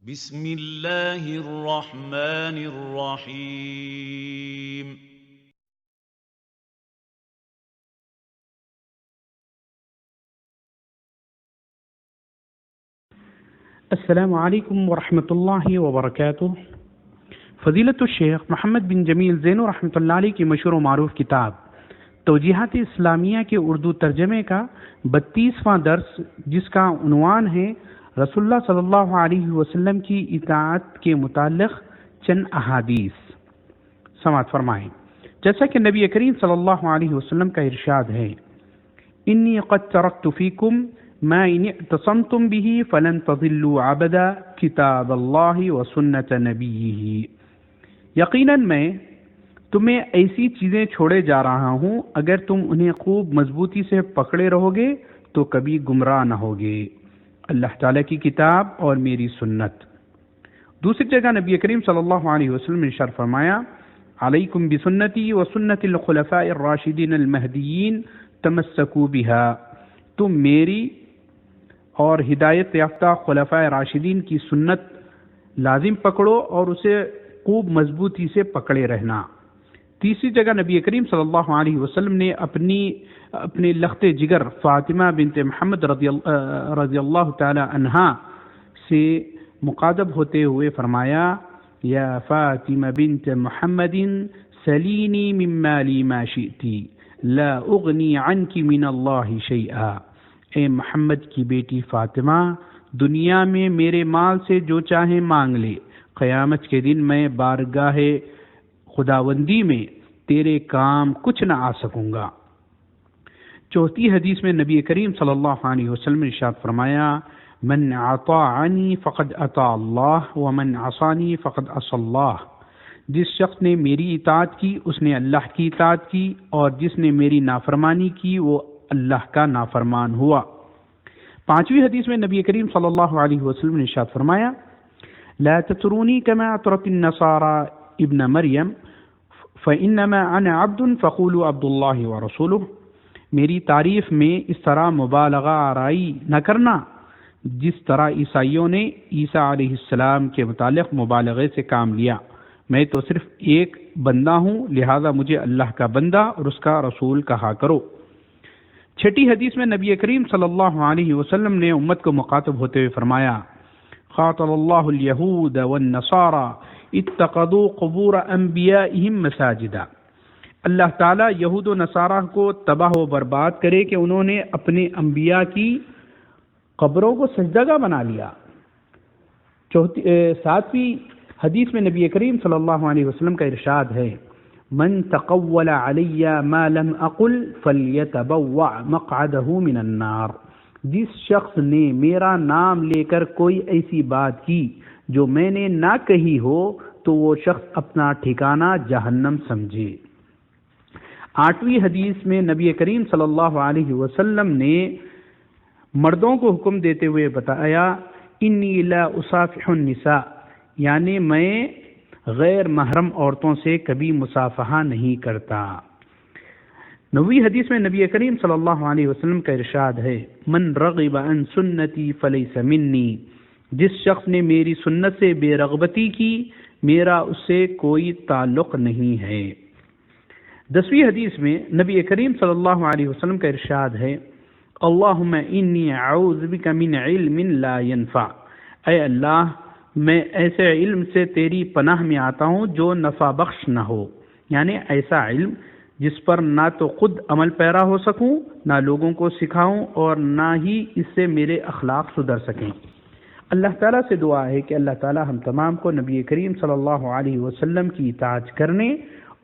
بسم اللہ الرحمن الرحیم السلام علیکم ورحمۃ اللہ وبرکاتہ۔ فضیلت الشیخ محمد بن جمیل زینو رحمۃ اللہ علیہ کی مشہور و معروف کتاب توجیحات اسلامیہ کے اردو ترجمے کا 32واں درس، جس کا عنوان ہے رسول اللہ صلی اللہ علیہ وسلم کی اطاعت کے متعلق چند احادیث، سماعت فرمائیں۔ جیسا کہ نبی کریم صلی اللہ علیہ وسلم کا ارشاد ہے، انی قد ترکت فیکم ما ان اعتصمتم به فلن تضلوا ابدا کتاب اللہ و سنت نبیہ، یقیناً میں تمہیں ایسی چیزیں چھوڑے جا رہا ہوں، اگر تم انہیں خوب مضبوطی سے پکڑے رہو گے تو کبھی گمراہ نہ ہوگے، اللہ تعالیٰ کی کتاب اور میری سنت۔ دوسری جگہ نبی کریم صلی اللہ علیہ وسلم نے ارشاد فرمایا، علیکم بسنتی و سنت الخلفاء الراشدین المہدیین تمسکوا بها، تم میری اور ہدایت یافتہ خلفاء راشدین کی سنت لازم پکڑو اور اسے خوب مضبوطی سے پکڑے رہنا۔ تیسری جگہ نبی کریم صلی اللہ علیہ وسلم نے اپنے لخت جگر فاطمہ بنت محمد رضی اللہ تعالی عنہا سے مخاطب ہوتے ہوئے فرمایا، یا فاطمہ بنت محمد سلینی من مالی ما شئتی لا اغنی عنک من اللہ شیئا، اے محمد کی بیٹی فاطمہ، دنیا میں میرے مال سے جو چاہے مانگ لے، قیامت کے دن میں بارگاہ خداوندی میں تیرے کام کچھ نہ آ سکوں گا۔ چوتھی حدیث میں نبی کریم صلی اللہ علیہ وسلم نے ارشاد فرمایا، من اطاعنی فقد اطاع اللہ ومن عصانی فقد عصى اللہ، جس شخص نے میری اطاعت کی اس نے اللہ کی اطاعت کی، اور جس نے میری نافرمانی کی وہ اللہ کا نافرمان ہوا۔ پانچویں حدیث میں نبی کریم صلی اللہ علیہ وسلم نے ارشاد فرمایا، لا تطرونی کما اطرت النصارى ابن مریم فانما انا عبد فقولوا عبد اللہ ورسولہ، میری تعریف میں اس طرح مبالغہ آرائی نہ کرنا جس طرح عیسائیوں نے عیسیٰ علیہ السلام کے متعلق مبالغے سے کام لیا، میں تو صرف ایک بندہ ہوں، لہذا مجھے اللہ کا بندہ اور اس کا رسول کہا کرو۔ چھٹی حدیث میں نبی کریم صلی اللہ علیہ وسلم نے امت کو مخاطب ہوتے ہوئے فرمایا، خاطب اللہ الیہود والنصارى اتخذوا قبور انبیائہم مساجدا، اللہ تعالیٰ یہود و نصارہ کو تباہ و برباد کرے کہ انہوں نے اپنے انبیاء کی قبروں کو سجدگاہ بنا لیا۔ ساتویں حدیث میں نبی کریم صلی اللہ علیہ وسلم کا ارشاد ہے، من تقول علی ما لم اقل فلیتبوع مقعدہ من النار، جس شخص نے میرا نام لے کر کوئی ایسی بات کی جو میں نے نہ کہی ہو تو وہ شخص اپنا ٹھکانہ جہنم سمجھے۔ آٹھویں حدیث میں نبی کریم صلی اللہ علیہ وسلم نے مردوں کو حکم دیتے ہوئے بتایا، انی لا اصافح النساء، یعنی میں غیر محرم عورتوں سے کبھی مصافحہ نہیں کرتا۔ نویں حدیث میں نبی کریم صلی اللہ علیہ وسلم کا ارشاد ہے، من رغب عن سنتی فلیس منی، جس شخص نے میری سنت سے بے رغبتی کی میرا اس سے کوئی تعلق نہیں ہے۔ دسویں حدیث میں نبی کریم صلی اللہ علیہ وسلم کا ارشاد ہے، اللہم انی اعوذ بک من علم لا ینفع، اے اللہ میں ایسے علم سے تیری پناہ میں آتا ہوں جو نفع بخش نہ ہو، یعنی ایسا علم جس پر نہ تو خود عمل پیرا ہو سکوں، نہ لوگوں کو سکھاؤں، اور نہ ہی اس سے میرے اخلاق سدھر سکیں۔ اللہ تعالیٰ سے دعا ہے کہ اللہ تعالیٰ ہم تمام کو نبی کریم صلی اللہ علیہ وسلم کی اطاعت کرنے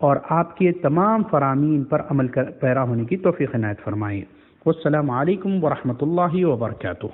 اور آپ کے تمام فرامین پر عمل پیرا ہونے کی توفیق عنایت فرمائے۔ والسلام علیکم ورحمۃ اللہ وبرکاتہ۔